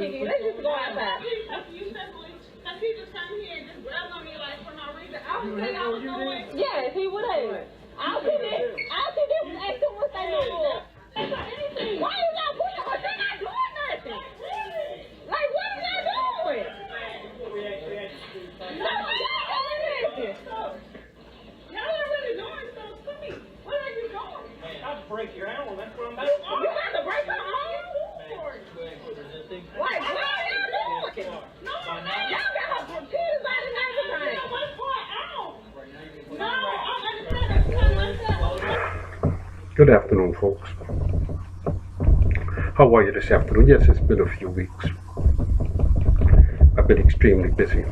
Kiki, let's just go outside. He just come here and just grabbed on me like for no reason. I was saying I was going. Yes, he would have. I'll see this. I'll see this and ask him what they do. Why you not putting her? They're not doing nothing. Like, what are y'all doing? No, y'all ain't doing Y'all ain't really doing stuff to me. What are you doing? I'll break your arm. That's what I'm about to You got to break her arm? Why? What are y'all doing? No, Y'all got her confused by the everything. what's going on? No, I'm understanding. Good afternoon, folks. How are you this afternoon? Yes, it's been a few weeks. I've been extremely busy.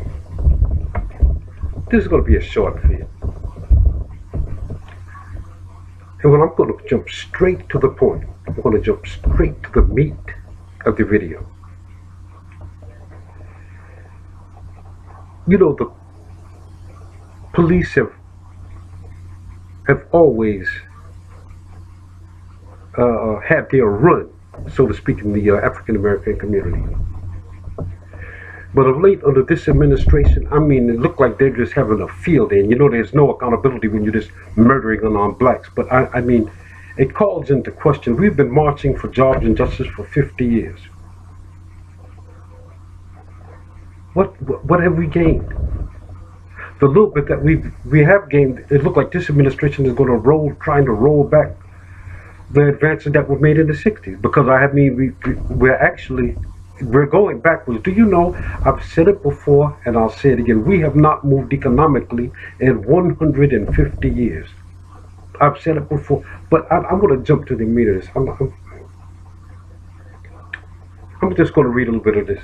This is going to be a short vid. And when I'm going to jump straight to the point, I'm going to jump straight to the meat of the video. You know, the police have always had their run, so to speak, in the African American community. But of late, under this administration, I mean, it looked like they're just having a field day. And you know, there's no accountability when you're just murdering unarmed blacks. But I mean, it calls into question. We've been marching for jobs and justice for 50 years. What have we gained? The little bit that we have gained, it looked like this administration is going to trying to roll back the advances that were made in the 60s. Because we're going backwards. Do you know, I've said it before and I'll say it again, we have not moved economically in 150 years. I've said it before, but I'm going to jump to the meat of this. I'm just going to read a little bit of this.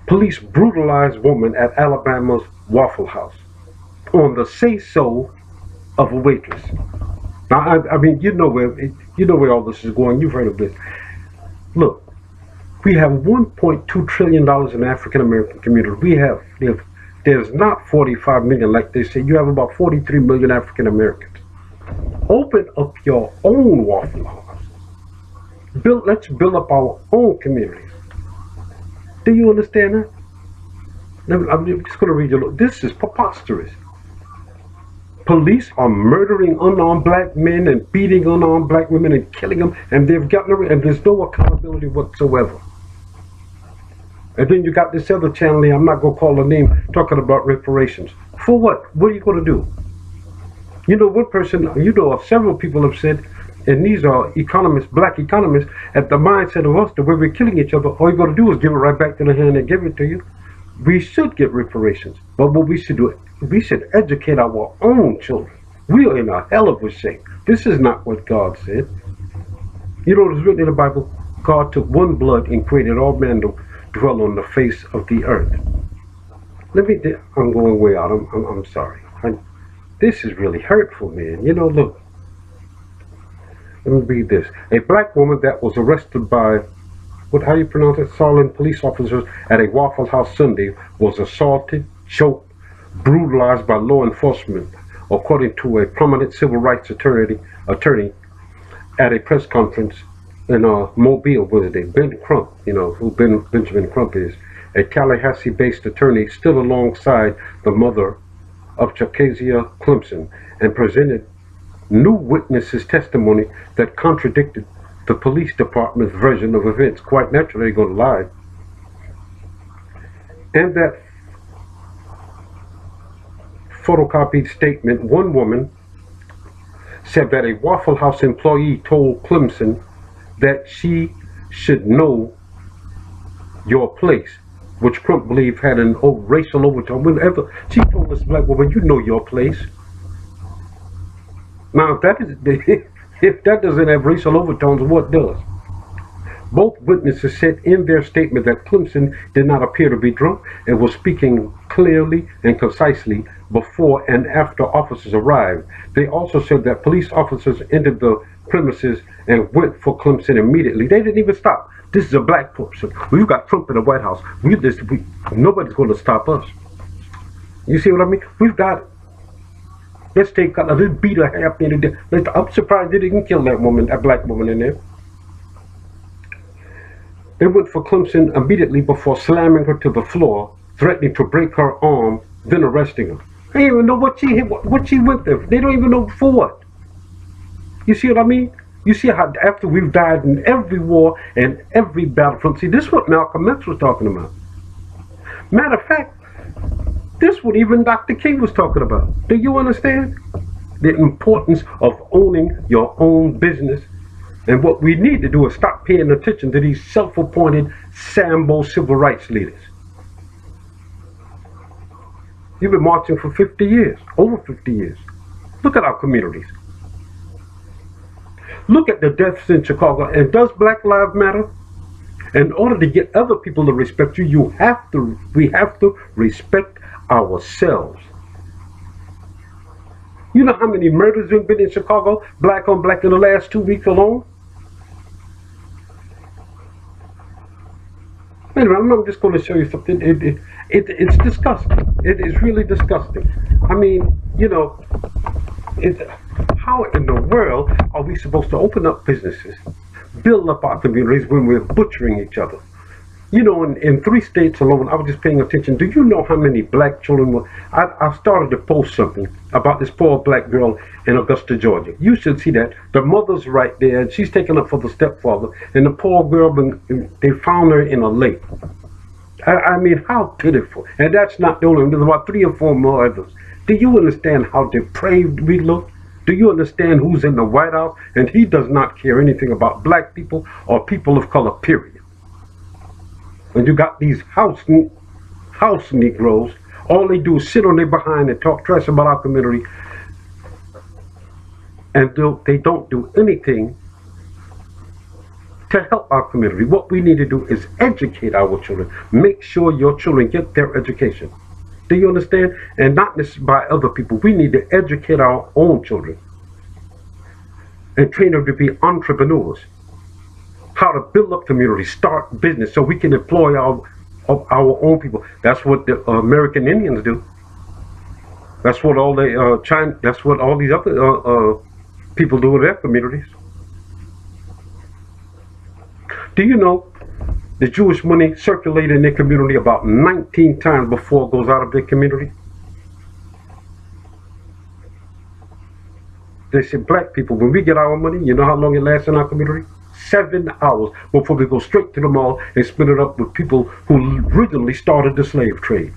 Police brutalized woman at Alabama's Waffle House on the say-so of a waitress. Now, I mean, you know where all this is going. You've heard of this. Look, we have $1.2 trillion in the African American community. There's not 45 million like they say. You have about 43 million African Americans. Open up your own Waffle House. Let's build up our own communities. Do you understand that? I'm just going to read you. This is preposterous. Police are murdering unarmed black men and beating unarmed black women and killing them, and they've gotten away, and there's no accountability whatsoever. And then you got this other channel here, I'm not going to call the name, talking about reparations. For what? What are you going to do? You know, one person, several people have said, and these are economists, black economists, at the mindset of us, the way we're killing each other, all you got to do is give it right back to the hand and give it to you. We should get reparations, but what we should do, we should educate our own children. We are in a hell of a shape. This is not what God said. You know, it's written in the Bible, God took one blood and created all men to dwell on the face of the earth. I'm going way out. I'm sorry. This is really hurtful, man. You know, look. Let me read this. A black woman that was arrested by, how you pronounce it? Solid police officers at a Waffle House Sunday was assaulted, choked, brutalized by law enforcement, according to a prominent civil rights attorney at a press conference in Mobile, Ben Crump, who Benjamin Crump is, a Tallahassee-based attorney still alongside the mother of Chakezia Clemson, and presented new witnesses' testimony that contradicted the police department's version of events. Quite naturally, they're going to lie. And that photocopied statement, one woman said that a Waffle House employee told Clemson that she should know your place, which Crump believed had an racial overtone. Whenever she told this black woman, you know your place. Now, if that doesn't have racial overtones, what does? Both witnesses said in their statement that Clemson did not appear to be drunk and was speaking clearly and concisely before and after officers arrived. They also said that police officers entered the premises and went for Clemson immediately. They didn't even stop. This is a black person. We've got Trump in the White House. Nobody's going to stop us. You see what I mean? We've got. Let's beat her half in the day. I'm surprised they didn't kill that black woman in there. They went for Clemson immediately before slamming her to the floor, threatening to break her arm, then arresting her. They don't even know what she went there. They don't even know for what. You see what I mean? You see how after we've died in every war and every battlefront, see, this is what Malcolm X was talking about. Matter of fact, this is what even Dr. King was talking about. Do you understand? The importance of owning your own business. And what we need to do is stop paying attention to these self-appointed Sambo civil rights leaders. You've been marching for 50 years, over 50 years. Look at our communities. Look at the deaths in Chicago. And does Black Lives Matter? In order to get other people to respect you, we have to respect ourselves. You know how many murders have been in Chicago, black on black, in the last 2 weeks alone? Anyway, I'm just going to show you something. It's disgusting. It is really disgusting. I mean, you know, how in the world are we supposed to open up businesses, build up our communities when we're butchering each other? You know, in 3 states alone, I was just paying attention. Do you know how many black children were? I started to post something about this poor black girl in Augusta, Georgia. You should see that. The mother's right there, and she's taken up for the stepfather. And the poor girl, they found her in a lake. I mean, how pitiful. And that's not the only one. There's about 3 or 4 more others. Do you understand how depraved we look? Do you understand who's in the White House? And he does not care anything about black people or people of color, period. And you got these house Negroes, all they do is sit on their behind and talk trash about our community, and they don't do anything to help our community. What we need to do is educate our children. Make sure your children get their education. Do you understand? And not just by other people. We need to educate our own children and train them to be entrepreneurs. How to build up communities, start business, so we can employ our own people. That's what the American Indians do. That's what all the That's what all these other people do in their communities. Do you know the Jewish money circulated in their community about 19 times before it goes out of their community? They said, black people, when we get our money, you know how long it lasts in our community? 7 hours before we go straight to the mall and split it up with people who originally started the slave trade.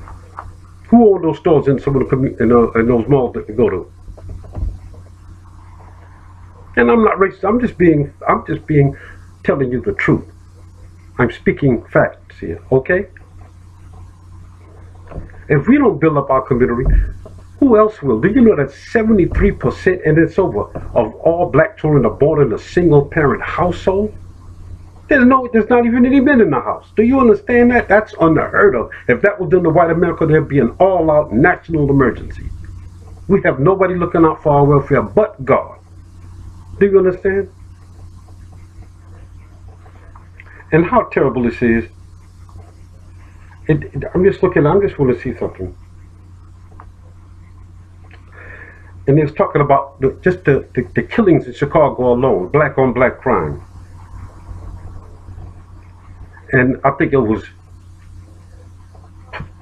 Who own those stores in some of the in those malls that we go to? And I'm not racist. I'm just being telling you the truth. I'm speaking facts here, okay? If we don't build up our community, who else will? Do you know that 73%, and it's over, of all black children are born in a single-parent household? There's not even any men in the house. Do you understand that? That's unheard of. If that was done to white America, there'd be an all-out national emergency. We have nobody looking out for our welfare but God. Do you understand? And how terrible this is. I'm just want to see something. And he was talking about the killings in Chicago alone, black on black crime. And I think it was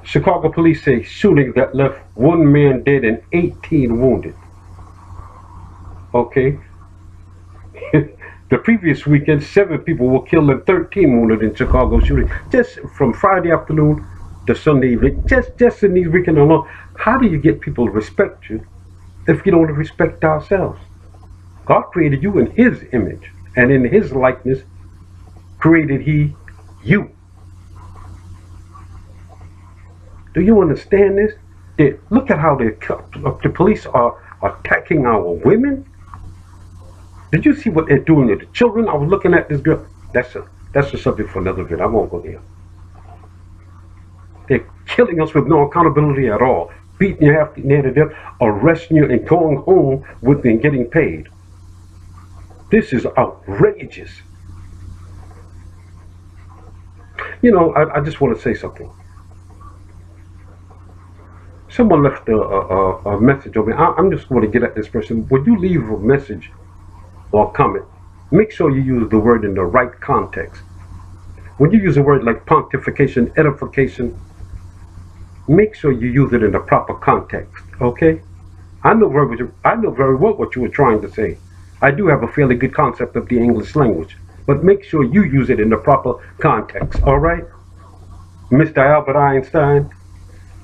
Chicago police say shooting that left 1 man dead and 18 wounded. Okay. The previous weekend, 7 people were killed and 13 wounded in Chicago shooting. Just from Friday afternoon to Sunday evening, just in these weekends alone. How do you get people to respect you if you don't respect ourselves? God created you in His image, and in His likeness created He you. Do you understand this? Look at how the police are attacking our women. Did you see what they're doing to the children? I was looking at this girl. That's a subject for another video. I won't go there. They're killing us with no accountability at all. Beating you half near to death, arresting you, and going home with and getting paid. This is outrageous. You know, I just want to say something. Someone left a message on me. I'm just going to get at this person. When you leave a message or comment, make sure you use the word in the right context. when you use a word like pontification, edification, make sure you use it in the proper context, okay? I know very well what you were trying to say. I do have a fairly good concept of the English language, but make sure you use it in the proper context, all right? Mr. Albert Einstein,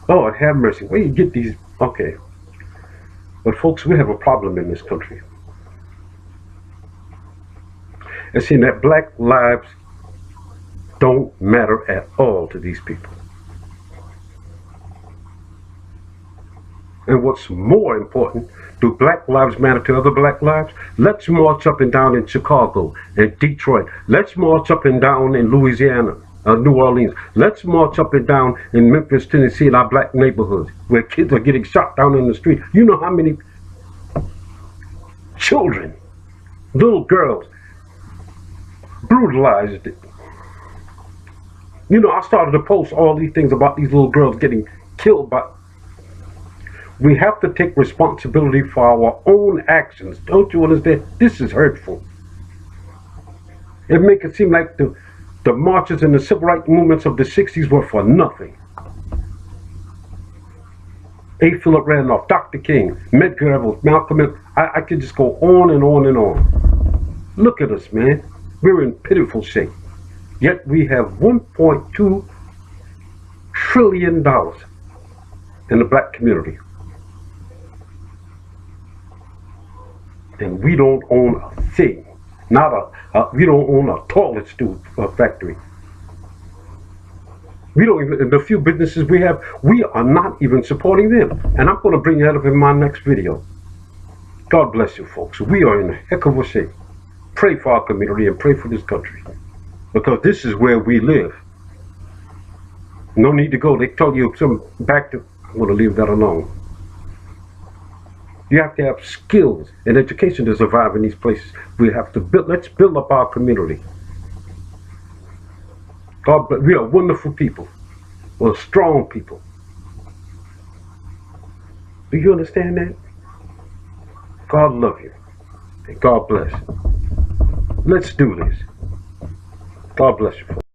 Lord have mercy, where you get these, okay. But folks, we have a problem in this country. And seeing that black lives don't matter at all to these people. And what's more important, do black lives matter to other black lives? Let's march up and down in Chicago and Detroit. Let's march up and down in Louisiana, New Orleans. Let's march up and down in Memphis, Tennessee, in our black neighborhoods where kids are getting shot down in the street. You know how many children, little girls, brutalized. You know, I started to post all these things about these little girls getting killed by. We have to take responsibility for our own actions. Don't you understand? This is hurtful. It makes it seem like the marches and the civil rights movements of the 60s were for nothing. A. Philip Randolph, Dr. King, Medgar Evers, Malcolm X. I could just go on and on and on. Look at us, man. We're in pitiful shape. Yet we have $1.2 trillion in the black community. And we don't own a thing. We don't own a toilet stool factory. We don't even, the few businesses we have, we are not even supporting them. And I'm going to bring that up in my next video. God bless you, folks. We are in a heck of a shape. Pray for our community and pray for this country. Because this is where we live. No need to go. They told you some back to, I'm going to leave that alone. You have to have skills and education to survive in these places. We have to build, let's build up our community. God, we are wonderful people. We're strong people. Do you understand that? God love you. And God bless. Let's do this. God bless you, folks.